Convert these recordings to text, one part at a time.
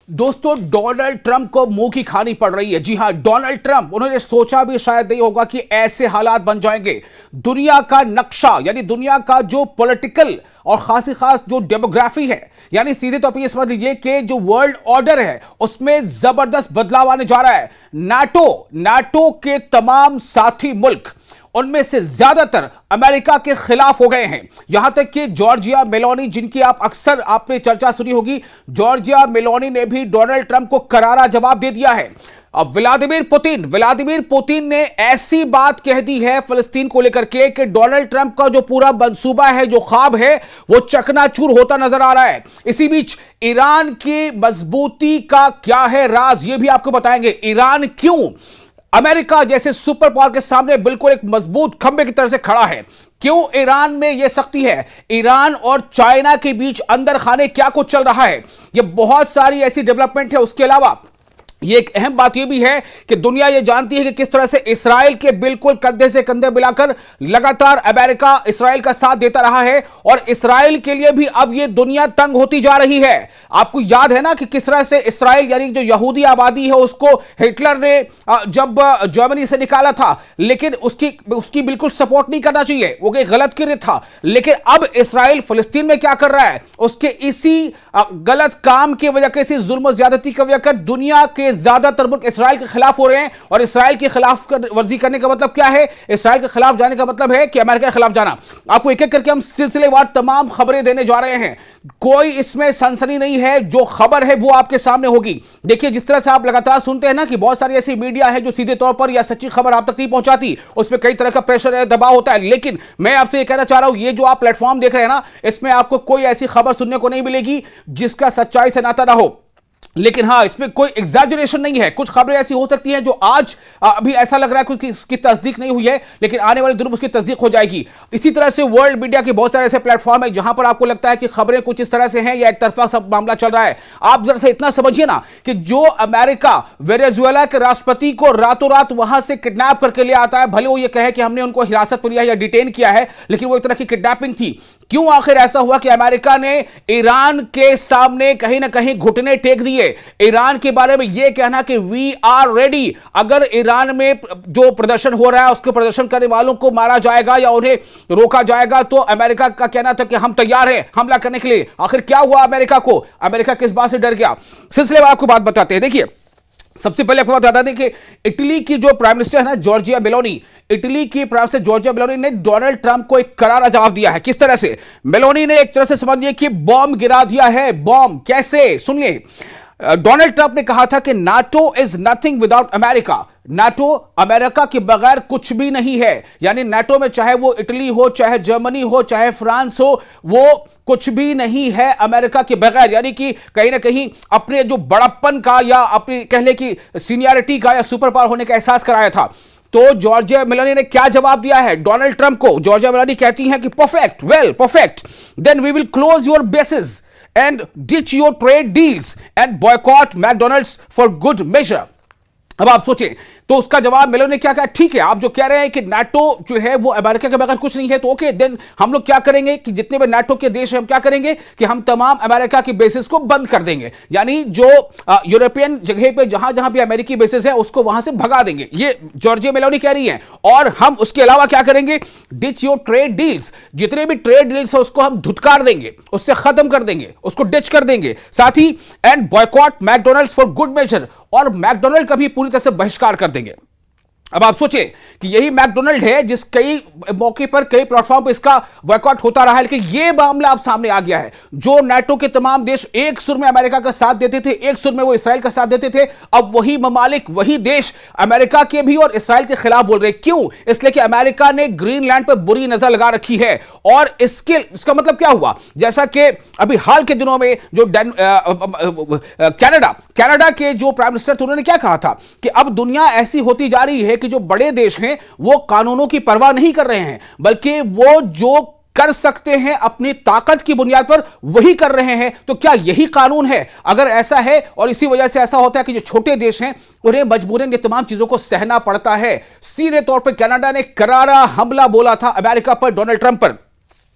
दोस्तों, Donald Trump को मुंह की खानी पड़ रही है। जी हां, डोनाल्ड ट्रंप, उन्होंने सोचा भी शायद नहीं होगा कि ऐसे हालात बन जाएंगे। दुनिया का नक्शा, यानी दुनिया का जो पॉलिटिकल और खास जो डेमोग्राफी है, यानी सीधे तौर पर यह समझ लीजिए कि जो वर्ल्ड ऑर्डर है उसमें जबरदस्त बदलाव आने जा रहा है। नाटो के तमाम साथी मुल्क, उनमें से ज्यादातर अमेरिका के खिलाफ हो गए हैं। यहां तक कि जॉर्जिया मेलोनी, जिनकी आपने चर्चा सुनी होगी, जॉर्जिया मेलोनी ने भी डोनाल्ड ट्रंप को करारा जवाब दे दिया है। अब व्लादिमीर पुतिन ने ऐसी बात कह दी है फिलिस्तीन को लेकर के कि डोनाल्ड ट्रंप का जो पूरा मंसूबा है, जो ख्वाब है, वो चकनाचूर होता नजर आ रहा है। इसी बीच ईरान की मजबूती का क्या है राज, ये भी आपको बताएंगे। ईरान क्यों अमेरिका जैसे सुपर पावर के सामने बिल्कुल एक मजबूत खंबे की तरह से खड़ा है? क्यों ईरान में यह सख्ती है? ईरान और चाइना के बीच अंदर खाने क्या कुछ चल रहा है? यह बहुत सारी ऐसी डेवलपमेंट है। उसके अलावा ये एक अहम बात यह भी है कि दुनिया यह जानती है कि किस तरह से इसराइल के बिल्कुल कंधे से कंधे मिलाकर लगातार अमेरिका इसराइल का साथ देता रहा है, और इसराइल के लिए भी अब यह दुनिया तंग होती जा रही है। आपको याद है ना कि किस तरह से इसराइल, यानी जो यहूदी आबादी है, उसको हिटलर ने जब जर्मनी से निकाला था, लेकिन उसकी बिल्कुल सपोर्ट नहीं करना चाहिए, वो एक गलत कृत्य था। लेकिन अब इसराइल फिलिस्तीन में क्या कर रहा है, उसके इसी गलत काम की वजह से, इसी जुल्म ज्यादती की वजह से दुनिया के ज्यादातर मुल्क इसराइल के खिलाफ हो रहे हैं। और इसराइल के खिलाफ वर्जी करने का मतलब क्या है? इसराइल के खिलाफ जाने का मतलब है कि अमेरिका के खिलाफ जाना। आपको एक एक करके हम सिलसिलेवार तमाम खबरें देने जा रहे हैं। कोई इसमें सनसनी नहीं है, जो खबर है वो आपके सामने होगी। देखिए, जिस तरह से आप लगातार सुनते हैं ना कि बहुत सारी ऐसी मीडिया है जो सीधे तौर पर या सच्ची खबर आप तक नहीं पहुंचाती, उसमें कई तरह का प्रेशर है, दबाव होता है। लेकिन मैं आपसे ये कहना चाह रहा हूं, ये जो आप प्लेटफॉर्म देख रहे हैं ना, इसमें आपको कोई ऐसी खबर सुनने को नहीं मिलेगी जिसका सच्चाई से नाता ना हो। लेकिन हां, इसमें कोई एग्जैजरेशन नहीं है। कुछ खबरें ऐसी हो सकती हैं जो आज अभी ऐसा लग रहा है कि उसकी तस्दीक नहीं हुई है, लेकिन आने वाले दिनों में उसकी तस्दीक हो जाएगी। इसी तरह से वर्ल्ड मीडिया के बहुत सारे ऐसे प्लेटफॉर्म है जहां पर आपको लगता है कि खबरें कुछ इस तरह से हैं या एक तरफा सब मामला चल रहा है। आप जरा से इतना समझिए ना कि जो अमेरिका वेनेजुएला के राष्ट्रपति को रातों रात वहां से किडनैप करके ले आता है, भले वो ये कहे कि हमने उनको हिरासत में लिया या डिटेन किया है, लेकिन वो एक तरह की किडनैपिंग थी। क्यों आखिर ऐसा हुआ कि अमेरिका ने ईरान के सामने कहीं ना कहीं घुटने टेक दिए? ईरान के बारे में यह कहना कि वी आर रेडी, अगर ईरान में जो प्रदर्शन हो रहा है उसके प्रदर्शन करने वालों को मारा जाएगा या उन्हें रोका जाएगा, तो अमेरिका का कहना था कि हम तैयार हैं हमला करने के लिए। आखिर क्या हुआ अमेरिका को? अमेरिका किस बात से डर गया? सिलसिले में आपको बात बताते हैं। देखिए, सबसे पहले आपको बता दें कि इटली की जो प्राइम मिनिस्टर है ना, जॉर्जिया मेलोनी, इटली की प्राइम मिनिस्टर जॉर्जिया मेलोनी ने डोनाल्ड ट्रंप को एक करारा जवाब दिया है। किस तरह से? मेलोनी ने एक तरह से समझिए कि बॉम्ब गिरा दिया है। बॉम्ब कैसे? सुनिए, डोनाल्ड ट्रंप ने कहा था कि NATO is nothing without America. NATO America के बगैर कुछ भी नहीं है। यानी नाटो में चाहे वो इटली हो, चाहे जर्मनी हो, चाहे फ्रांस हो, वो कुछ भी नहीं है अमेरिका के बगैर। यानी कि कहीं ना कहीं अपने जो बड़प्पन का या अपनी कह ले कि सीनियरिटी का या सुपर पावर होने का एहसास कराया था। तो जॉर्जिया मेलोनी ने क्या जवाब दिया है डोनाल्ड ट्रंप को? जॉर्जिया मेलोनी कहती हैं कि perfect, then we will close your bases and ditch your trade deals and boycott McDonald's for good measure। अब आप सोचें, तो उसका जवाब मेलोनी ने क्या कहा? ठीक है, आप जो कह रहे हैं कि नाटो जो है वो अमेरिका के बगैर कुछ नहीं है, तो ओके, देन हम लोग क्या करेंगे कि जितने भी नाटो के देश हैं, हम क्या करेंगे कि हम तमाम अमेरिका की बेसिस को बंद कर देंगे। यानी जो यूरोपियन जगह पे जहां जहां भी अमेरिकी बेसिस है उसको वहां से भगा देंगे, ये जॉर्जिया मेलोनी कह रही है। और हम उसके अलावा क्या करेंगे? डिच योर ट्रेड डील्स, जितने भी ट्रेड डील्स है उसको हम धुतकार देंगे, उससे खत्म कर देंगे, उसको डिच कर देंगे। साथ ही and boycott McDonald's for good measure, और मैकडोनल्ड का भी पूरी तरह से बहिष्कार कर देंगे। अब आप सोचें कि यही मैकडोनल्ड है जिस कई मौके पर कई प्लेटफॉर्म पर इसका बॉयकॉट होता रहा है, लेकिन यह मामला अब सामने आ गया है। जो नाटो के तमाम देश एक सुर में अमेरिका का साथ देते थे, एक सुर में वो इसराइल का साथ देते थे, अब वही ममालिक, वही देश अमेरिका के भी और इसराइल के खिलाफ बोल रहे। क्यों? इसलिए कि अमेरिका ने ग्रीनलैंड पर बुरी नजर लगा रखी है। और इसका मतलब क्या हुआ? जैसा कि अभी हाल के दिनों में जो कनाडा के जो प्राइम मिनिस्टर थे, उन्होंने क्या कहा था कि अब दुनिया ऐसी होती जा रही है कि जो बड़े देश हैं वो कानूनों की परवाह नहीं कर रहे हैं, बल्कि वो जो कर सकते हैं अपनी ताकत की बुनियाद पर वही कर रहे हैं। तो क्या यही कानून है? अगर ऐसा है, और इसी वजह से ऐसा होता है कि जो छोटे देश हैं उन्हें मजबूरन ये तमाम चीजों को सहना पड़ता है। सीधे तौर पर कनाडा ने करारा हमला बोला था अमेरिका पर, डोनाल्ड ट्रंप पर।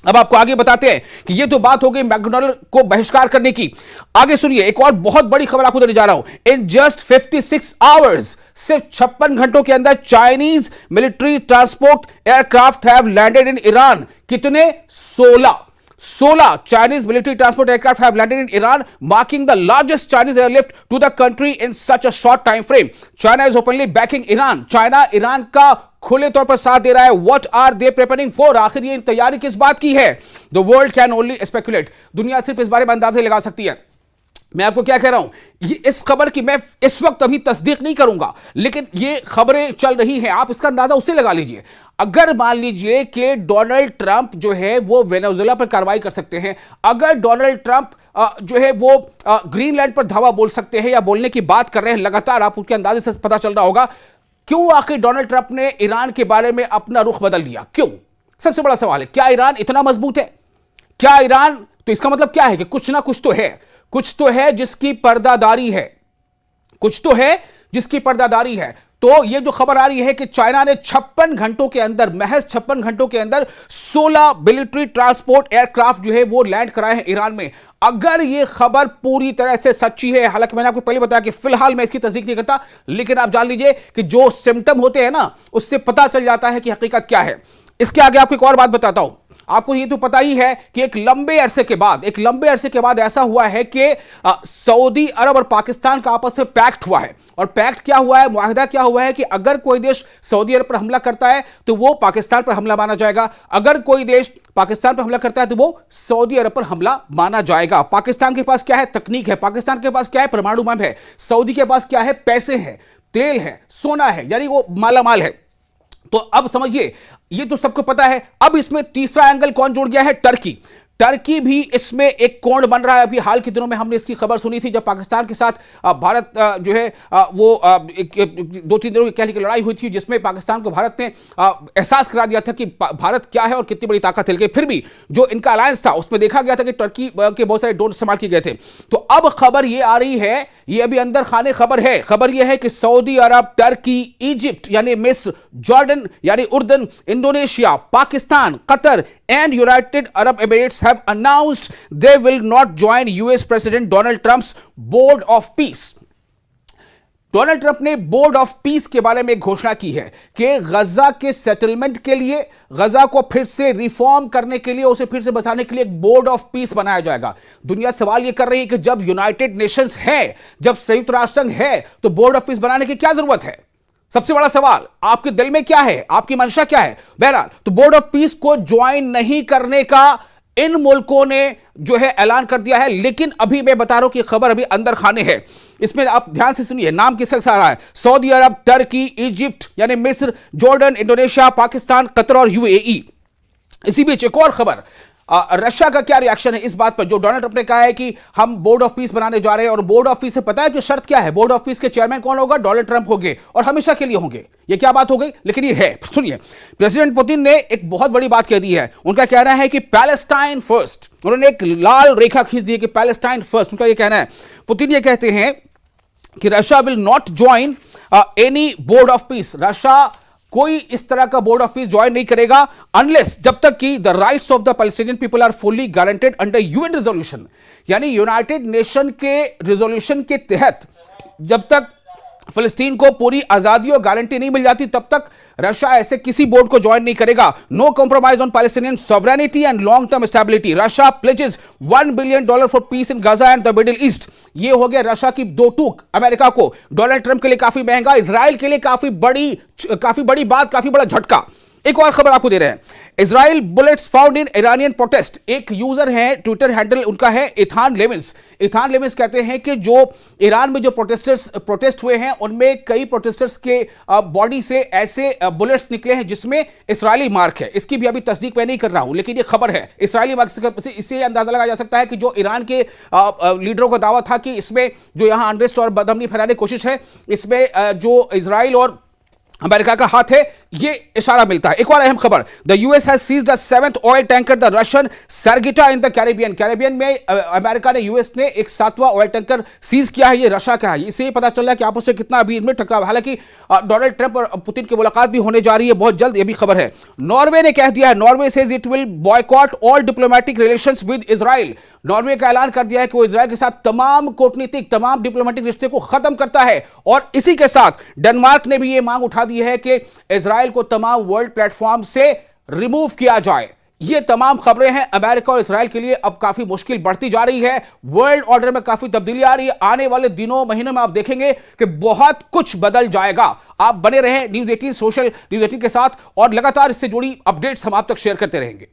अब आपको आगे बताते हैं कि ये तो बात हो गई मैकडोनल्ड को बहिष्कार करने की। आगे सुनिए, एक और बहुत बड़ी खबर आपको देने जा रहा हूं। इन जस्ट 56 आवर्स, सिर्फ 56 घंटों के अंदर Chinese military transport aircraft have landed in Iran. कितने? 16 Chinese military transport aircraft have landed in Iran, marking the largest Chinese airlift to the country in such a short time frame. China is openly backing Iran. China Iran का खुले तौर पर साथ दे रहा है। What are they preparing for? आखिर ये तैयारी किस बात की है? The world can only speculate. दुनिया सिर्फ इस बारे में अंदाजे लगा सकती है। मैं आपको क्या कह रहा हूं, ये इस खबर की मैं इस वक्त अभी तस्दीक नहीं करूंगा, लेकिन ये खबरें चल रही हैं, आप इसका अंदाजा उससे लगा लीजिए। अगर मान लीजिए कि डोनाल्ड ट्रंप जो है वो वेनेजुएला पर कार्रवाई कर सकते हैं, अगर डोनाल्ड ट्रंप जो है वो ग्रीनलैंड पर धावा बोल सकते हैं या बोलने की बात कर रहे हैं लगातार, आप उसके अंदाजे से पता चल रहा होगा क्यों आखिर डोनाल्ड ट्रंप ने ईरान के बारे में अपना रुख बदल लिया। क्यों? सबसे बड़ा सवाल है, क्या ईरान इतना मजबूत है? क्या ईरान, तो इसका मतलब क्या है कि कुछ ना कुछ तो है, कुछ तो है जिसकी पर्दादारी है, कुछ तो है जिसकी पर्दादारी है। तो ये जो खबर आ रही है कि चाइना ने 56 घंटों के अंदर, महज 56 घंटों के अंदर 16 मिलिट्री ट्रांसपोर्ट एयरक्राफ्ट जो है वो लैंड कराए हैं ईरान में। अगर ये खबर पूरी तरह से सच्ची है, हालांकि मैंने आपको पहले बताया कि फिलहाल मैं इसकी तस्दीक नहीं करता, लेकिन आप जान लीजिए कि जो सिम्टम होते हैं ना, उससे पता चल जाता है कि हकीकत क्या है। इसके आगे आपको एक और बात बताता हूं। आपको ये तो पता ही है कि एक लंबे अरसे के बाद ऐसा हुआ है कि सऊदी अरब और पाकिस्तान का आपस में पैक्ट हुआ है। और पैक्ट क्या हुआ है, मुआहदा क्या हुआ है कि अगर कोई देश सऊदी अरब पर हमला करता है तो वो पाकिस्तान पर हमला माना जाएगा, अगर कोई देश पाकिस्तान पर हमला करता है तो वो सऊदी अरब पर हमला माना जाएगा। पाकिस्तान के पास क्या है? तकनीक है। पाकिस्तान के पास क्या है? परमाणु बम है। सऊदी के पास क्या है? पैसे हैं, तेल है, सोना है, यानी वो मालामाल है। तो अब समझिए, ये तो सबको पता है। अब इसमें तीसरा एंगल कौन जुड़ गया है? टर्की। टर्की भी इसमें एक कोण बन रहा है। अभी हाल के दिनों में हमने इसकी खबर सुनी थी, जब पाकिस्तान के साथ भारत जो है वो 2-3 दिनों की कह लीजिए लड़ाई हुई थी, जिसमें पाकिस्तान को भारत ने एहसास करा दिया था कि भारत क्या है और कितनी बड़ी ताकत है। लेकिन फिर भी जो इनका अलायंस था उसमें देखा गया था कि टर्की के बहुत सारे ड्रोन इस्तेमाल किए गए थे। तो अब खबर ये आ रही है, ये अभी अंदर खाने खबर है। खबर यह है कि सऊदी अरब, टर्की, इजिप्ट यानी मिस्र, जॉर्डन यानी उर्दन, Indonesia, Pakistan, Qatar and United Arab Emirates have announced they will not join US President Donald Trump's Board of Peace. Donald Trump ने बोर्ड ऑफ पीस के बारे में घोषणा की है कि गजा के सेटलमेंट के लिए, गजा को फिर से रिफॉर्म करने के लिए, उसे फिर से बसाने के लिए एक बोर्ड ऑफ पीस बनाया जाएगा। दुनिया सवाल यह कर रही है कि जब यूनाइटेड नेशंस है, जब संयुक्त राष्ट्र संघ है, तो बोर्ड ऑफ पीस बनाने की क्या जरूरत है? सबसे बड़ा सवाल, आपके दिल में क्या है, आपकी मंशा क्या है? बहरहाल, तो बोर्ड ऑफ पीस को ज्वाइन नहीं करने का इन मुल्कों ने जो है ऐलान कर दिया है। लेकिन अभी मैं बता रहा हूं कि खबर अभी अंदर खाने है। इसमें आप ध्यान से सुनिए, नाम किसका आ रहा है? सऊदी अरब, टर्की, इजिप्ट यानी मिस्र, जॉर्डन, इंडोनेशिया, पाकिस्तान, कतर और यूएई। इसी बीच एक और खबर, रशिया का क्या रिएक्शन है इस बात पर, जो डोनाल्ड ट्रंप ने कहा है कि हम बोर्ड ऑफ पीस बनाने जा रहे हैं। और बोर्ड ऑफ पीस से पता है कि शर्त क्या है? बोर्ड ऑफ पीस के चेयरमैन कौन होगा? डोनाल्ड ट्रंप होंगे और हमेशा के लिए होंगे। ये क्या बात हो गई? लेकिन ये है, सुनिए। प्रेसिडेंट पुतिन ने एक बहुत बड़ी बात कह दी है। उनका कहना है कि पैलेस्टाइन फर्स्ट। उन्होंने एक लाल रेखा खींच दी है कि पैलेस्टाइन फर्स्ट, उनका यह कहना है। पुतिन ये कहते हैं कि Russia will not join any board of peace. Russia कोई इस तरह का बोर्ड ऑफ पीस ज्वाइन नहीं करेगा अनलेस, जब तक कि the rights of the Palestinian people are fully guaranteed under UN resolution, यानी यूनाइटेड नेशन के रिजोल्यूशन के तहत जब तक फिलिस्तीन को पूरी आजादी और गारंटी नहीं मिल जाती, तब तक रशिया ऐसे किसी बोर्ड को ज्वाइन नहीं करेगा। No compromise on Palestinian sovereignty and long term stability. Russia pledges $1 billion for peace in Gaza and the Middle East. ये हो गया रशिया की दो टूक। अमेरिका को, डोनाल्ड ट्रंप के लिए काफी महंगा, इजराइल के लिए काफी बड़ी बात, काफी बड़ा झटका। एक और खबर आपको दे रहे हैं, Israel bullets found in Iranian protest. एक यूजर है, ट्विटर हैंडल उनका है इथान लेविंस। इथान लेविंस कहते हैं कि जो ईरान में जो प्रोटेस्ट हुए हैं, उनमें कई प्रोटेस्टर्स के बॉडी से ऐसे बुलेट्स निकले हैं जिसमें इस्राएली मार्क है। इसकी भी अभी तस्दीक मैं नहीं कर रहा हूं, लेकिन ये खबर है इस्राएली मार्क से। इससे अंदाजा लगाया जा सकता है कि जो ईरान के लीडरों का दावा था कि इसमें जो यहां अनरेस्ट और बदअमनी फैलाने की कोशिश है, इसमें जो इजराइल और अमेरिका का हाथ है, ये इशारा मिलता है। एक और अहम खबर, the US has seized the 7th oil tanker the Russian Sargita in the Caribbean. Caribbean में अमेरिका ने, यूएस ने एक 7वां ऑयल टैंकर सीज किया है। ये रशिया का है। इससे ये पता चल रहा है कि आपस में कितना अभी इनमें टकराव। हालांकि डोनाल्ड ट्रंप और पुतिन की मुलाकात भी होने जा रही है बहुत जल्द, ये भी खबर है। नॉर्वे ने कह दिया है, Norway says it will boycott all diplomatic relations with Israel. Norway का ऐलान कर दिया है कि वो इजराइल के साथ तमाम कूटनीतिक, तमाम डिप्लोमेटिक रिश्ते को खत्म करता है। और इसी के साथ डेनमार्क ने भी ये मांग उठा दी है कि इजराइल को तमाम वर्ल्ड प्लेटफॉर्म से रिमूव किया जाए। ये तमाम खबरें हैं। अमेरिका और इजराइल के लिए अब काफी मुश्किल बढ़ती जा रही है। वर्ल्ड ऑर्डर में काफी तब्दीली आ रही है। आने वाले दिनों, महीनों में आप देखेंगे कि बहुत कुछ बदल जाएगा। आप बने रहें न्यूज 18 सोशल न्यूज 18 के साथ और लगातार इससे जुड़ी अपडेट्स हम आप तक शेयर करते रहेंगे।